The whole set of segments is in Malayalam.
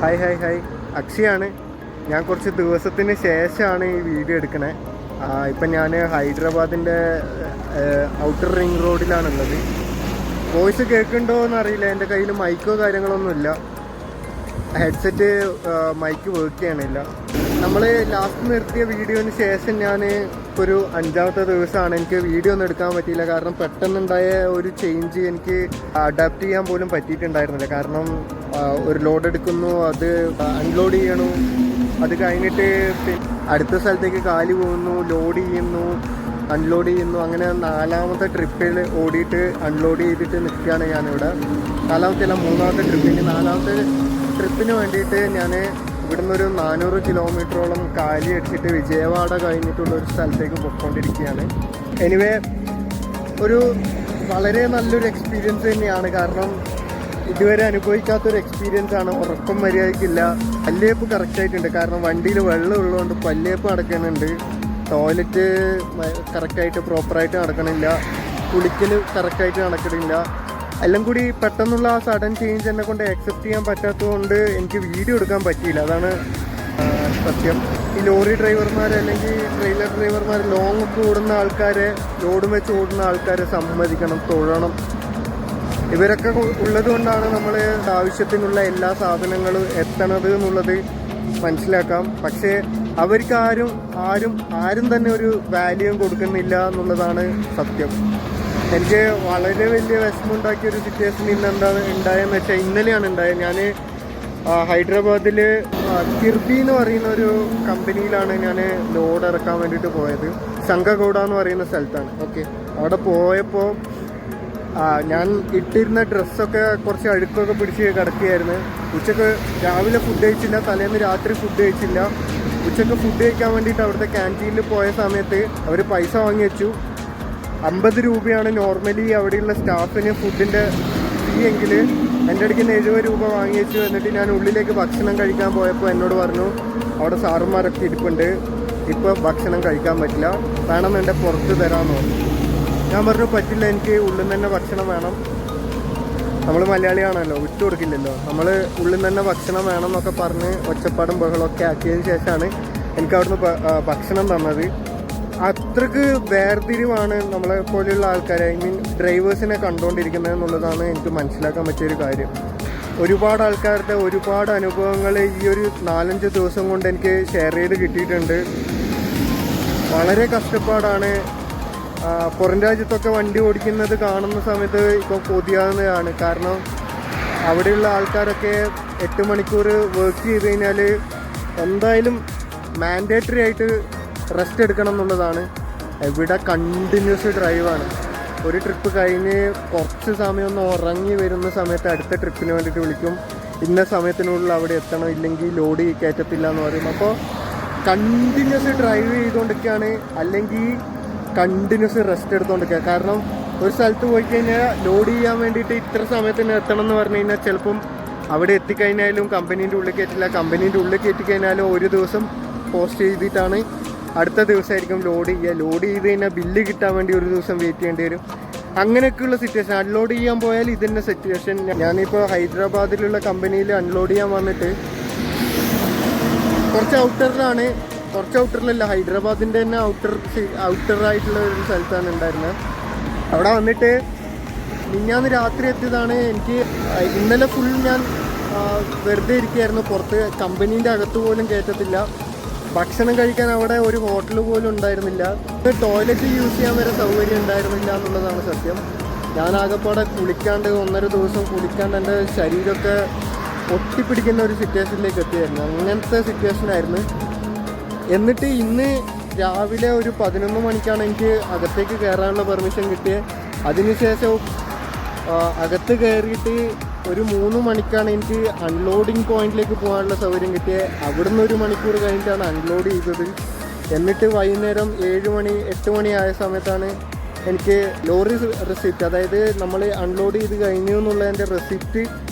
ഹായ് അക്ഷയാണ്. ഞാൻ കുറച്ച് ദിവസത്തിന് ശേഷമാണ് ഈ വീഡിയോ എടുക്കണേ. ഇപ്പം ഞാൻ ഹൈദരാബാദിൻ്റെ ഔട്ടർ റിംഗ് റോഡിലാണുള്ളത്. വോയിസ് കേൾക്കുന്നുണ്ടോ എന്നറിയില്ല. എൻ്റെ കയ്യിൽ മൈക്കോ കാര്യങ്ങളൊന്നുമില്ല. ഹെഡ്സെറ്റ് മൈക്ക് വർക്ക് ചെയ്യണില്ല. നമ്മൾ ലാസ്റ്റ് നിർത്തിയ വീഡിയോന് ശേഷം ഞാൻ ഇപ്പോൾ ഒരു 5ാമത്തെ ദിവസമാണ്. എനിക്ക് വീഡിയോ ഒന്നും എടുക്കാൻ പറ്റിയില്ല. കാരണം പെട്ടെന്നുണ്ടായ ഒരു ചേഞ്ച് എനിക്ക് അഡാപ്റ്റ് ചെയ്യാൻ പോലും പറ്റിയിട്ടുണ്ടായിരുന്നില്ല. കാരണം ഒരു ലോഡ് എടുക്കുന്നു, അത് അൺലോഡ് ചെയ്യണു, അത് കഴിഞ്ഞിട്ട് അടുത്ത സ്ഥലത്തേക്ക് കാല് പോകുന്നു, ലോഡ് ചെയ്യുന്നു, അൺലോഡ് ചെയ്യുന്നു. അങ്ങനെ 4ാമത്തെ ട്രിപ്പിൽ ഓടിയിട്ട് അൺലോഡ് ചെയ്തിട്ട് നിൽക്കുകയാണ് ഞാനിവിടെ. 3ാമത്തെ ട്രിപ്പിന് 4ാമത്തെ ട്രിപ്പിന് വേണ്ടിയിട്ട് ഞാൻ ഇവിടുന്ന് ഒരു 400 കിലോമീറ്ററോളം കാലി അടിച്ചിട്ട് വിജയവാഡ കഴിഞ്ഞിട്ടുള്ള ഒരു സ്ഥലത്തേക്ക് പോയിക്കൊണ്ടിരിക്കുകയാണ്. എനിവേ ഒരു വളരെ നല്ലൊരു എക്സ്പീരിയൻസ് തന്നെയാണ്. കാരണം ഇതുവരെ അനുഭവിക്കാത്തൊരു എക്സ്പീരിയൻസ് ആണ്. ഉറക്കം മര്യാദയ്ക്കില്ല. പല്ലേപ്പ് കറക്റ്റായിട്ടുണ്ട്. കാരണം വണ്ടിയിൽ വെള്ളം ഉള്ളതുകൊണ്ട് പല്ലേപ്പ് നടക്കുന്നുണ്ട്. ടോയ്ലറ്റ് കറക്റ്റായിട്ട് പ്രോപ്പറായിട്ട് നടക്കണില്ല. കുളിക്കൽ കറക്റ്റായിട്ട് നടക്കണില്ല. എല്ലാം കൂടി പെട്ടെന്നുള്ള ആ സഡൻ ചേഞ്ച് എന്നെ കൊണ്ട് അക്സെപ്റ്റ് ചെയ്യാൻ പറ്റാത്തതുകൊണ്ട് എനിക്ക് വീഡിയോ എടുക്കാൻ പറ്റിയില്ല. അതാണ് സത്യം. ഈ ലോറി ഡ്രൈവർമാർ അല്ലെങ്കിൽ ട്രെയിലർ ഡ്രൈവർമാർ ലോങ് ഒക്കെ ഓടുന്ന ആൾക്കാരെ, ലോഡും വെച്ച് ഓടുന്ന ആൾക്കാരെ സമ്മതിക്കണം, തൊഴണം. ഇവരൊക്കെ ഉള്ളത് കൊണ്ടാണ് നമ്മൾ ആവശ്യത്തിനുള്ള എല്ലാ സാധനങ്ങളും എത്തണത് എന്നുള്ളത് മനസ്സിലാക്കാം. പക്ഷേ അവർക്ക് ആരും തന്നെ ഒരു വാല്യൂ കൊടുക്കുന്നില്ല എന്നുള്ളതാണ് സത്യം. എനിക്ക് വളരെ വലിയ വിഷമമുണ്ടാക്കിയ ഒരു സിറ്റുവേഷൻ ഇന്ന് ഉണ്ടായെന്ന് വെച്ചാൽ ഇന്നലെയാണ് ഉണ്ടായത്. ഞാൻ ഹൈദരാബാദിൽ കിർബി എന്ന് പറയുന്ന ഒരു കമ്പനിയിലാണ് ഞാൻ ലോഡ് ഇറക്കാൻ വേണ്ടിയിട്ട് പോയത്. സംഘഗൗഡ എന്ന് പറയുന്ന സ്ഥലത്താണ്. ഓക്കെ, അവിടെ പോയപ്പോൾ ഞാൻ ഇട്ടിരുന്ന ഡ്രസ്സൊക്കെ കുറച്ച് അഴുക്കൊക്കെ പിടിച്ച് കിടക്കുകയായിരുന്നു. ഉച്ചക്ക് രാവിലെ ഫുഡ് കഴിച്ചില്ല, തലേന്ന് രാത്രി ഫുഡ് കഴിച്ചില്ല. ഉച്ചക്ക് ഫുഡ് കഴിക്കാൻ വേണ്ടിയിട്ട് അവിടുത്തെ ക്യാൻറ്റീനിൽ പോയ സമയത്ത് അവർ പൈസ വാങ്ങി വെച്ചു. 50 രൂപയാണ് നോർമലി അവിടെയുള്ള സ്റ്റാഫിന് ഫുഡിൻ്റെ ഫീ എങ്കിൽ എൻ്റെ അടുത്ത് 70 രൂപ വാങ്ങി വെച്ചു. എന്നിട്ട് ഞാൻ ഉള്ളിലേക്ക് ഭക്ഷണം കഴിക്കാൻ പോയപ്പോൾ എന്നോട് പറഞ്ഞു, അവിടെ സാറുമാരൊക്കെ ഇരിപ്പുണ്ട്, ഇപ്പോൾ ഭക്ഷണം കഴിക്കാൻ പറ്റില്ല, വേണമെന്നുണ്ടെ പുറത്ത് തരാമെന്ന് പറഞ്ഞു. ഞാൻ പറഞ്ഞു പറ്റില്ല, എനിക്ക് ഉള്ളിൽ നിന്ന് തന്നെ ഭക്ഷണം വേണം. നമ്മൾ മലയാളിയാണല്ലോ, വിട്ടു കൊടുക്കില്ലല്ലോ. നമ്മൾ ഉള്ളിൽ നിന്ന് തന്നെ ഭക്ഷണം വേണം എന്നൊക്കെ പറഞ്ഞ് ഒച്ചപ്പാടും ബഹളമൊക്കെ ആക്കിയതിന് ശേഷമാണ് എനിക്ക് അവിടുന്ന് ഭക്ഷണം തന്നത്. അത്രക്ക് വേർതിരിവാണ് നമ്മളെ പോലെയുള്ള ആൾക്കാരെ, ഐ മീൻ ഡ്രൈവേഴ്സിനെ കണ്ടുകൊണ്ടിരിക്കുന്നത് എന്നുള്ളതാണ് എനിക്ക് മനസ്സിലാക്കാൻ പറ്റിയൊരു കാര്യം. ഒരുപാട് ആൾക്കാരുടെ ഒരുപാട് അനുഭവങ്ങൾ ഈ ഒരു 4-5 ദിവസം കൊണ്ട് എനിക്ക് ഷെയർ ചെയ്ത് കിട്ടിയിട്ടുണ്ട്. വളരെ കഷ്ടപ്പാടാണ്. പുറം രാജ്യത്തൊക്കെ വണ്ടി ഓടിക്കുന്നത് കാണുന്ന സമയത്ത് ഇപ്പോൾ കൊതിയാവുന്നതാണ്. കാരണം അവിടെയുള്ള ആൾക്കാരൊക്കെ 8 മണിക്കൂർ വർക്ക് ചെയ്ത് കഴിഞ്ഞാൽ എന്തായാലും മാൻഡേറ്ററി ആയിട്ട് റെസ്റ്റ് എടുക്കണം എന്നുള്ളതാണ്. ഇവിടെ കണ്ടിന്യൂസ് ഡ്രൈവാണ്. ഒരു ട്രിപ്പ് കഴിഞ്ഞ് കുറച്ച് സമയം ഒന്ന് ഉറങ്ങി വരുന്ന സമയത്ത് അടുത്ത ട്രിപ്പിന് വേണ്ടിയിട്ട് വിളിക്കും. ഇന്ന സമയത്തിനുള്ളിൽ അവിടെ എത്തണം, ഇല്ലെങ്കിൽ ലോഡ് കയറ്റത്തില്ല എന്ന് പറയും. അപ്പോൾ കണ്ടിന്യൂസ് ഡ്രൈവ് ചെയ്തുകൊണ്ടിരിക്കുകയാണ്, അല്ലെങ്കിൽ കണ്ടിന്യൂസ് റെസ്റ്റ് എടുത്തുകൊണ്ടിരിക്കുക. കാരണം ഒരു സ്ഥലത്ത് പോയി കഴിഞ്ഞാൽ ലോഡ് ചെയ്യാൻ വേണ്ടിയിട്ട് ഇത്ര സമയത്തിന് എത്തണം എന്ന് പറഞ്ഞു കഴിഞ്ഞാൽ ചിലപ്പം അവിടെ എത്തിക്കഴിഞ്ഞാലും കമ്പനീൻ്റെ ഉള്ളിൽ കയറ്റില്ല. കമ്പനീൻ്റെ ഉള്ളിൽ കയറ്റിക്കഴിഞ്ഞാലും ഒരു ദിവസം പോസ്റ്റ് ചെയ്തിട്ടാണ് അടുത്ത ദിവസമായിരിക്കും ലോഡ് ചെയ്യുക. ലോഡ് ചെയ്ത് കഴിഞ്ഞാൽ ബില്ല് കിട്ടാൻ വേണ്ടി ഒരു ദിവസം വെയിറ്റ് ചെയ്യേണ്ടി വരും. അങ്ങനെയൊക്കെയുള്ള സിറ്റുവേഷൻ. അൺലോഡ് ചെയ്യാൻ പോയാൽ ഇതിൻ്റെ സിറ്റുവേഷൻ. ഞാനിപ്പോൾ ഹൈദരാബാദിലുള്ള കമ്പനിയിൽ അൺലോഡ് ചെയ്യാൻ വന്നിട്ട് കുറച്ച് ഔട്ടറിലല്ല, ഹൈദരാബാദിൻ്റെ തന്നെ ഔട്ടറായിട്ടുള്ള ഒരു സ്ഥലത്താണ് ഉണ്ടായിരുന്നത്. അവിടെ വന്നിട്ട് മിഞ്ഞാന്ന് രാത്രി എത്തിയതാണ്. എനിക്ക് ഇന്നലെ ഫുൾ ഞാൻ വെറുതെ ഇരിക്കുകയായിരുന്നു. പുറത്ത് കമ്പനീൻ്റെ അകത്ത് പോലും കയറ്റത്തില്ല. ഭക്ഷണം കഴിക്കാൻ അവിടെ ഒരു ഹോട്ടൽ പോലും ഉണ്ടായിരുന്നില്ല. ടോയ്ലറ്റ് യൂസ് ചെയ്യാൻ വരെ സൗകര്യം ഉണ്ടായിരുന്നില്ല എന്നുള്ളതാണ് സത്യം. ഞാൻ ആകെപ്പാടെ കുളിക്കാണ്ട് 1.5 ദിവസം കുളിക്കാണ്ട് എൻ്റെ ശരീരമൊക്കെ ഒട്ടിപ്പിടിക്കുന്ന ഒരു സിറ്റുവേഷനിലേക്ക് എത്തിയായിരുന്നു. അങ്ങനത്തെ സിറ്റുവേഷനായിരുന്നു. എന്നിട്ട് ഇന്ന് രാവിലെ ഒരു 11 മണിക്കാണ് എനിക്ക് അകത്തേക്ക് കയറാനുള്ള പെർമിഷൻ കിട്ടിയത്. അതിനുശേഷം അകത്ത് കയറിയിട്ട് ഒരു 3 മണിക്കാണ് എനിക്ക് അൺലോഡിങ് പോയിന്റിലേക്ക് പോകാനുള്ള സൗകര്യം കിട്ടിയത്. അവിടുന്ന് 1 മണിക്കൂർ കഴിഞ്ഞിട്ടാണ് അൺലോഡ് ചെയ്തത്. എന്നിട്ട് വൈകുന്നേരം 7 മണി 8 മണി ആയ സമയത്താണ് എനിക്ക് ലോറി റെസിപ്റ്റ്, അതായത് നമ്മൾ അൺലോഡ് ചെയ്ത് കഴിഞ്ഞു എന്നുള്ളതിൻ്റെ റെസിപ്റ്റ്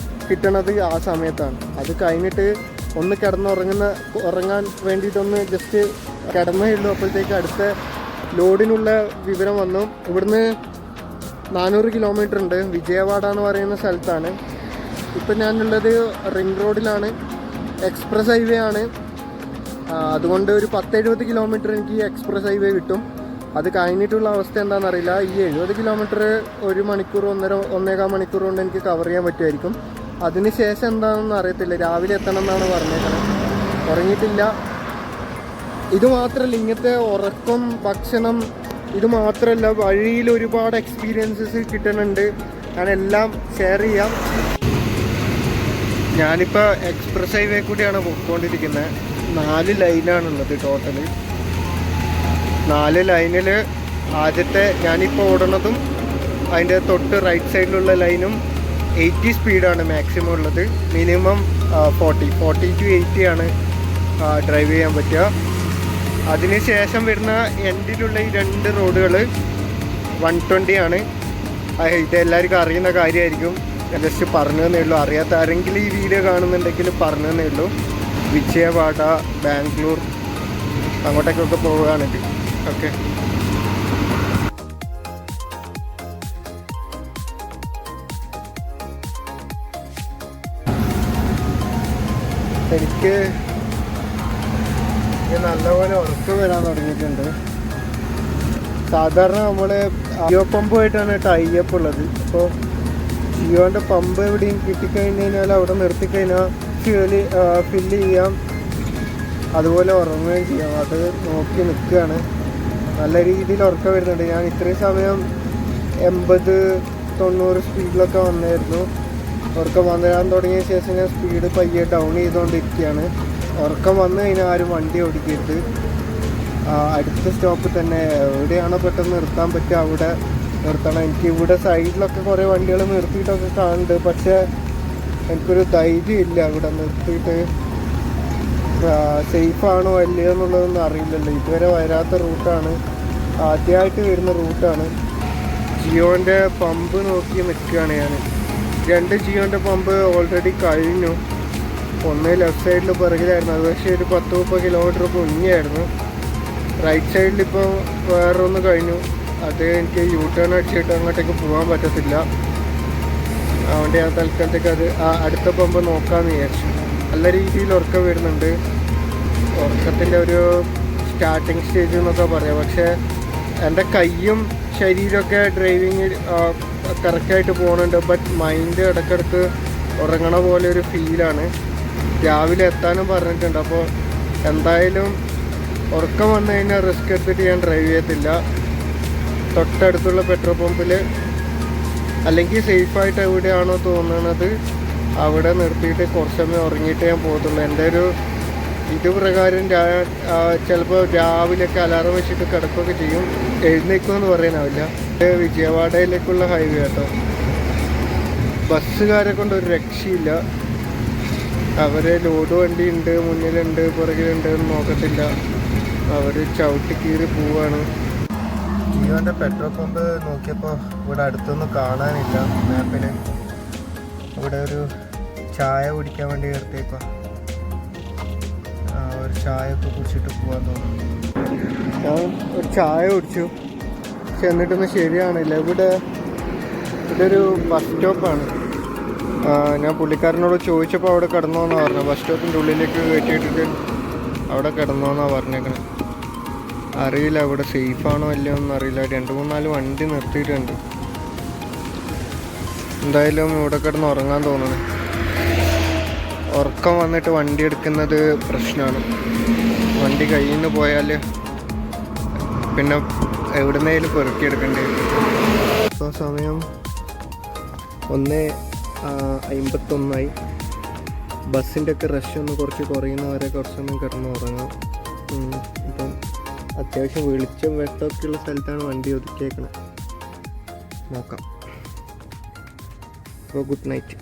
കിട്ടണത് ആ സമയത്താണ്. അത് കഴിഞ്ഞിട്ട് ഒന്ന് ഉറങ്ങാൻ വേണ്ടിയിട്ടൊന്ന് ജസ്റ്റ് കിടന്നേ ഉള്ളൂ. അപ്പോഴത്തേക്ക് അടുത്ത ലോഡിനുള്ള വിവരം വന്നു. ഇവിടുന്ന് 400 കിലോമീറ്റർ ഉണ്ട്. വിജയവാഡ എന്ന് പറയുന്ന സ്ഥലത്താണ്. ഇപ്പം ഞാനുള്ളത് റിംഗ് റോഡിലാണ്. എക്സ്പ്രസ് ഹൈവേ ആണ്. അതുകൊണ്ട് ഒരു 10-70 കിലോമീറ്റർ എനിക്ക് എക്സ്പ്രസ് ഹൈവേ കിട്ടും. അത് കഴിഞ്ഞിട്ടുള്ള അവസ്ഥ എന്താണെന്നറിയില്ല. ഈ 70 കിലോമീറ്റർ 1 മണിക്കൂർ 1.5 മണിക്കൂർ കൊണ്ട് എനിക്ക് കവർ ചെയ്യാൻ പറ്റുമായിരിക്കും. അതിന് ശേഷം എന്താണെന്ന് അറിയത്തില്ല. രാവിലെ എത്തണം എന്നാണ് പറഞ്ഞേക്കുന്നത്. ഉറങ്ങിയിട്ടില്ല. ഇത് മാത്രമല്ല, ഇങ്ങനത്തെ ഉറക്കം, ഭക്ഷണം ഇത് മാത്രമല്ല, വഴിയിൽ ഒരുപാട് എക്സ്പീരിയൻസസ് കിട്ടുന്നുണ്ട്. ഞാനെല്ലാം ഷെയർ ചെയ്യാം. ഞാനിപ്പോൾ എക്സ്പ്രസ് ഹൈവേ കൂടിയാണ് പോയിക്കൊണ്ടിരിക്കുന്നത്. 4 ലൈനാണുള്ളത് ടോട്ടൽ. 4 ലൈനിൽ ആദ്യത്തെ ഞാനിപ്പോൾ ഓടുന്നതും അതിൻ്റെ തൊട്ട് റൈറ്റ് സൈഡിലുള്ള ലൈനും 80 സ്പീഡാണ് മാക്സിമം ഉള്ളത്. മിനിമം 40 to 80 ആണ് ഡ്രൈവ് ചെയ്യാൻ പറ്റുക. അതിനുശേഷം വരുന്ന എൻഡിലുള്ള ഈ 2 റോഡുകൾ 120 ആണ്. ഇതെല്ലാവർക്കും അറിയുന്ന കാര്യമായിരിക്കും. ജസ്റ്റ് പറഞ്ഞു തന്നേ ഉള്ളൂ. അറിയാത്ത ആരെങ്കിലും ഈ വീഡിയോ കാണുന്നുണ്ടെങ്കിൽ പറഞ്ഞു തന്നേ ഉള്ളൂ. വിജയവാഡ, ബാംഗ്ലൂർ അങ്ങോട്ടേക്കൊക്കെ പോവുകയാണെങ്കിൽ. ഓക്കെ, എനിക്ക് നല്ലപോലെ ഉറക്കം വരാൻ തുടങ്ങിയിട്ടുണ്ട്. സാധാരണ നമ്മൾ ജിയോ പമ്പുമായിട്ടാണ് ടൈപ്പ് ഉള്ളത്. അപ്പോൾ ജിയോൻ്റെ പമ്പ് എവിടെയും കിട്ടിക്കഴിഞ്ഞ് കഴിഞ്ഞാൽ അവിടെ നിർത്തിക്കഴിഞ്ഞാൽ ഫില്ല് ചെയ്യാം, അതുപോലെ ഉറങ്ങുകയും ചെയ്യാം. അത് നോക്കി നിൽക്കുകയാണ്. നല്ല രീതിയിൽ ഉറക്കം വരുന്നുണ്ട്. ഞാൻ ഇത്രയും സമയം 80-90 സ്പീഡിലൊക്കെ വന്നായിരുന്നു. ഉറക്കം വരാൻ തുടങ്ങിയ ശേഷം ഞാൻ സ്പീഡ് പയ്യെ ഡൗൺ ചെയ്തുകൊണ്ടിരിക്കുകയാണ്. ഉറക്കം വന്നു കഴിഞ്ഞാൽ ആരും വണ്ടി ഓടിക്കരുത്. അടുത്ത സ്റ്റോപ്പിൽ തന്നെ എവിടെയാണോ പെട്ടെന്ന് നിർത്താൻ പറ്റുക അവിടെ നിർത്തണം. എനിക്ക് ഇവിടെ സൈഡിലൊക്കെ കുറേ വണ്ടികൾ നിർത്തിയിട്ടൊക്കെ കാണുന്നുണ്ട്. പക്ഷേ എനിക്കൊരു ധൈര്യമില്ല അവിടെ നിർത്തിയിട്ട് സേഫാണോ അല്ലയോ എന്നുള്ളതൊന്നും അറിയില്ലല്ലോ. ഇതുവരെ വരാത്ത റൂട്ടാണ്, ആദ്യമായിട്ട് വരുന്ന റൂട്ടാണ്. ജിയോൻ്റെ പമ്പ് നോക്കി നിൽക്കുകയാണ് ഞാൻ. 2 ജിയോൻ്റെ പമ്പ് ഓൾറെഡി കഴിഞ്ഞു. ഒന്ന് ലെഫ്റ്റ് സൈഡിൽ പിറകിലായിരുന്നു, അത് പക്ഷേ ഒരു 10-30 കിലോമീറ്റർ മുന്നെയായിരുന്നു. റൈറ്റ് സൈഡിൽ ഇപ്പോൾ വേറൊന്ന് കഴിഞ്ഞു. അത് എനിക്ക് യൂ ടേൺ അടിച്ചിട്ട് അങ്ങോട്ടേക്ക് പോകാൻ പറ്റത്തില്ല. അതുകൊണ്ട് ഞാൻ തൽക്കാലത്തേക്ക് അടുത്ത പമ്പ് നോക്കാമെന്ന് വിചാരിച്ചു. നല്ല രീതിയിൽ ഉറക്കം വരുന്നുണ്ട്. ഉറക്കത്തിൻ്റെ ഒരു സ്റ്റാർട്ടിങ് സ്റ്റേജ് എന്നൊക്കെ പറയാം. പക്ഷേ എൻ്റെ കൈയും ശരീരമൊക്കെ ഡ്രൈവിങ് കറക്റ്റായിട്ട് പോകുന്നുണ്ട്. ബട്ട് മൈൻഡ് ഇടയ്ക്കിടയ്ക്ക് ഉറങ്ങണ പോലെ ഒരു ഫീലാണ്. രാവിലെ എത്താനും പറഞ്ഞിട്ടുണ്ട്. അപ്പോൾ എന്തായാലും ഉറക്കം വന്നു കഴിഞ്ഞാൽ റിസ്ക് എടുത്തിട്ട് ഞാൻ ഡ്രൈവ് ചെയ്യത്തില്ല. തൊട്ടടുത്തുള്ള പെട്രോൾ പമ്പിൽ അല്ലെങ്കിൽ സേഫായിട്ട് എവിടെയാണോ തോന്നുന്നത് അവിടെ നിർത്തിയിട്ട് കുറച്ച് സമയം ഉറങ്ങിയിട്ട് ഞാൻ പോകത്തുള്ളൂ. എൻ്റെ ഒരു ഇത് പ്രകാരം ചിലപ്പോൾ രാവിലെയൊക്കെ അലാറം വെച്ചിട്ട് കിടക്കുകയൊക്കെ ചെയ്യും. എഴുന്നേക്കുമെന്ന് പറയാനാവില്ല. വിജയവാഡയിലേക്കുള്ള ഹൈവേ കേട്ടോ. ബസ്സുകാരെ കൊണ്ട് ഒരു രക്ഷയില്ല. അവർ ലോഡ് വണ്ടി ഉണ്ട്, മുന്നിലുണ്ട്, പുറകിലുണ്ട് എന്ന് നോക്കത്തില്ല. അവർ ചവിട്ടി കീറി പോവാണ്. ജിയോൻ്റെ പെട്രോൾ പമ്പ് നോക്കിയപ്പോൾ ഇവിടെ അടുത്തൊന്നും കാണാനില്ല മാപ്പിൽ. ഇവിടെ ഒരു ചായ കുടിക്കാൻ വേണ്ടി നിർത്തിയേക്കുക. ഒരു ചായ ഒക്കെ കുടിച്ചിട്ട് പോകാൻ തോന്നുന്നു. ഞാൻ ഒരു ചായ കുടിച്ചു, പക്ഷെ എന്നിട്ടൊന്നും ശരിയാണില്ല. ഇവിടെ ഒരു ബസ് സ്റ്റോപ്പാണ്. ഞാൻ പുള്ളിക്കാരനോട് ചോദിച്ചപ്പോൾ അവിടെ കിടന്നോന്നാണ് പറഞ്ഞത്. ബസ് സ്റ്റോപ്പിൻ്റെ ഉള്ളിലേക്ക് കയറ്റിയിട്ടിട്ട് അവിടെ കിടന്നോന്നാണ് പറഞ്ഞേക്കണേ. അറിയില്ല അവിടെ സേഫാണോ അല്ലയോ ഒന്നും അറിയില്ല. 2-3-4 വണ്ടി നിർത്തിയിട്ടുണ്ട്. എന്തായാലും ഇവിടെ കിടന്ന് ഉറങ്ങാൻ തോന്നണേ. ഉറക്കം വന്നിട്ട് വണ്ടി എടുക്കുന്നത് പ്രശ്നമാണ്. വണ്ടി കയ്യിൽ നിന്ന് പോയാൽ പിന്നെ എവിടുന്നേലും പെറുക്കിയെടുക്കേണ്ടി വരും. ഇപ്പോൾ സമയം 1:51. ബസ്സിൻ്റെ ഒക്കെ റഷ് ഒന്ന് കുറച്ച് കുറയുന്നവരെ കുറച്ചൊന്നും കിടന്ന് ഉറങ്ങാം. ഇപ്പം അത്യാവശ്യം വെളിച്ചം വെട്ടമൊക്കെ ഉള്ള സ്ഥലത്താണ് വണ്ടി ഒതുക്കിയേക്കണത്. നോക്കാം. അപ്പോൾ ഗുഡ് നൈറ്റ്.